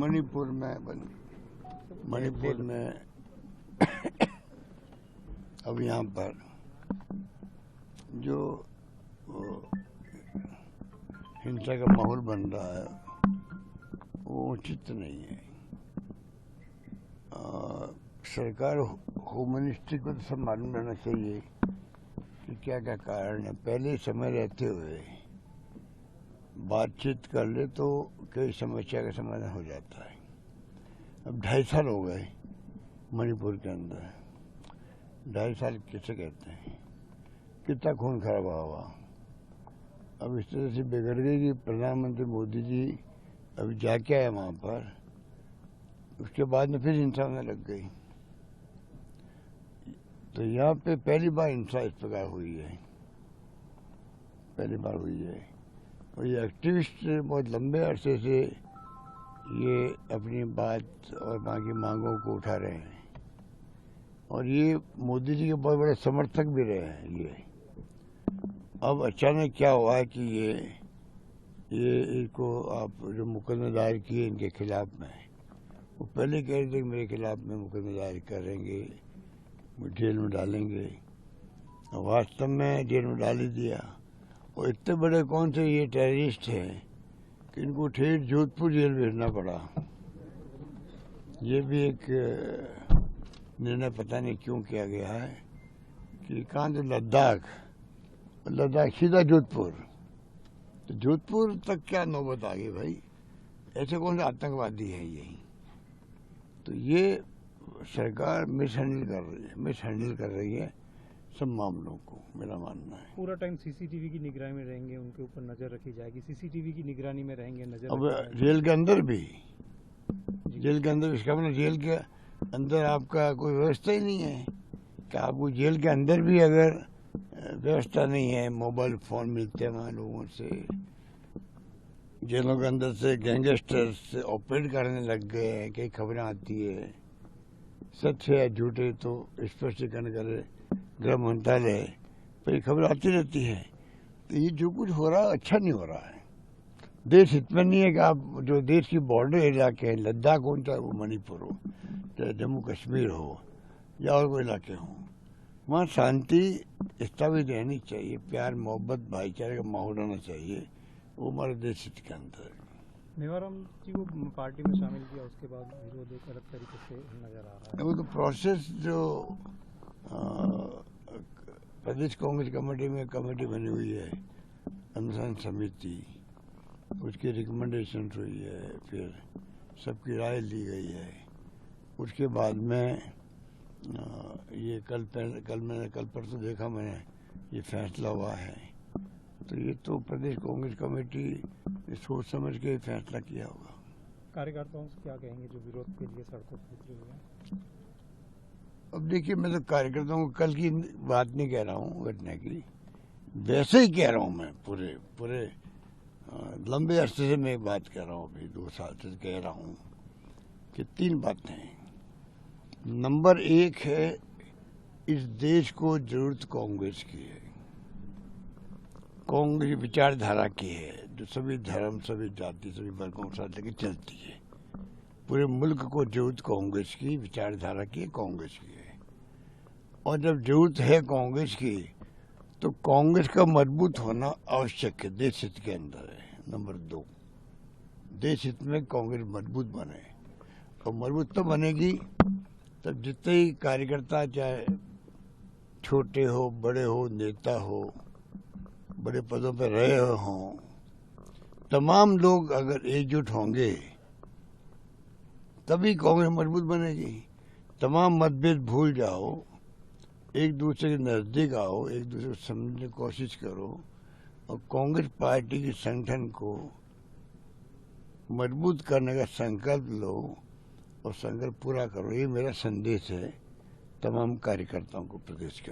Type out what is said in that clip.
मणिपुर में अब यहाँ पर जो हिंसा का माहौल बन रहा है वो उचित नहीं है। सरकार होम मिनिस्ट्री को तो सब मालूम रहना चाहिए कि क्या क्या कारण है। पहले समय रहते हुए बातचीत कर ले तो कई समस्या का समाधान हो जाता है। अब 2.5 साल हो गए मणिपुर के अंदर। 2.5 साल किसे कहते हैं? कितना खून खराबा हुआ। अब इस तरह से बिगड़ गई कि प्रधानमंत्री मोदी जी अभी जाके आए वहाँ पर, उसके बाद में फिर हिंसा होने लग गई। तो यहाँ पे पहली बार हिंसा इस प्रकार हुई है, पहली बार हुई है। और ये एक्टिविस्ट बहुत लंबे अरसे से ये अपनी बात और वहाँ की मांगों को उठा रहे हैं और ये मोदी जी के बहुत बड़े समर्थक भी रहे हैं। ये अब अचानक क्या हुआ है कि ये इनको आप जो मुकदमे दायर किए इनके खिलाफ में, वो पहले कह रहे थे कि मेरे खिलाफ में मुकदमे दायर करेंगे, जेल में डालेंगे, और वास्तव में जेल में डाल ही दिया। और इतने बड़े कौन से ये टेररिस्ट हैं कि इनको ठेठ जोधपुर जेल भेजना पड़ा। ये भी एक निर्णय पता नहीं क्यों किया गया है कि कहाँ तो लद्दाख सीधा जोधपुर। तो जोधपुर तक क्या नौबत आ गई भाई? ऐसे कौन से आतंकवादी है यही? तो ये सरकार मिसहैंडल कर रही है सब मामलों को, मेरा मानना है। पूरा टाइम सीसीटीवी की निगरानी में रहेंगे, उनके ऊपर नजर रखी जाएगी, सीसीटीवी की निगरानी में रहेंगे, नजर अब जेल के अंदर भी, इसका मतलब जेल के अंदर आपका कोई व्यवस्था ही नहीं है कि आपको जेल के अंदर भी अगर व्यवस्था नहीं है, मोबाइल फोन मिलते हैं वहाँ लोगों से, जेलों के अंदर से गैंगस्टर्स ऑपरेट करने लग गए हैं, कई खबरें आती है, सच है या झूठे तो स्पष्टीकरण करे गृह मंत्रालय, पर ये खबर आती रहती है। तो ये जो कुछ हो रहा है अच्छा नहीं हो रहा है। देश हित में नहीं है कि आप जो देश की बॉर्डर इलाके हैं, लद्दाख हो चाहे वो मणिपुर हो, चाहे जम्मू कश्मीर हो या और कोई इलाके हों, वहाँ शांति स्थापित रहनी चाहिए, प्यार मोहब्बत भाईचारे का माहौल रहना चाहिए। वो हमारे देश हित के अंदर है। मेवाराम जी को पार्टी में शामिल किया, उसके बाद विरोध एक अलग तरीके से नजर आ रहा है। वो तो प्रोसेस जो प्रदेश कांग्रेस कमेटी में कमेटी बनी हुई है, अनुसंधान समिति, उसकी रिकमेंडेशन हुई है, फिर सबकी राय ली गई है। उसके बाद में ये कल परसों देखा मैंने, ये फैसला हुआ है। तो ये तो प्रदेश कांग्रेस कमेटी ने सोच समझ के फैसला किया होगा। कार्यकर्ताओं से क्या कहेंगे जो विरोध के लिए सड़कों पर उतरे हुए हैं? अब देखिए, मैं तो कार्यकर्ताओं को कल की बात नहीं कह रहा हूँ घटना की, वैसे ही कह रहा हूँ मैं पूरे लंबे अरसे से मैं बात कर रहा हूँ, अभी 2 साल से कह रहा हूँ कि 3 बातें हैं। नंबर 1 है, इस देश को जरूरत कांग्रेस की है, कांग्रेस विचारधारा की है, जो सभी धर्म, सभी जाति, सभी वर्गों के साथ लेकर चलती है। पूरे मुल्क को जरूरत कांग्रेस की विचारधारा की, कांग्रेस की है। और जब जरूरत है कांग्रेस की, तो कांग्रेस का मजबूत होना आवश्यक है, देश हित के अंदर है। नंबर 2, देश हित में कांग्रेस मजबूत बने, और मजबूत तो बनेगी तब जितने ही कार्यकर्ता, चाहे छोटे हो बड़े हो, नेता हो, बड़े पदों पर रहे हों, तमाम लोग अगर एकजुट होंगे तभी कांग्रेस मजबूत बनेगी। तमाम मतभेद भूल जाओ, एक दूसरे के नजदीक आओ, एक दूसरे को समझने की कोशिश करो और कांग्रेस पार्टी के संगठन को मजबूत करने का संकल्प लो और संकल्प पूरा करो। ये मेरा संदेश है तमाम कार्यकर्ताओं को प्रदेश का।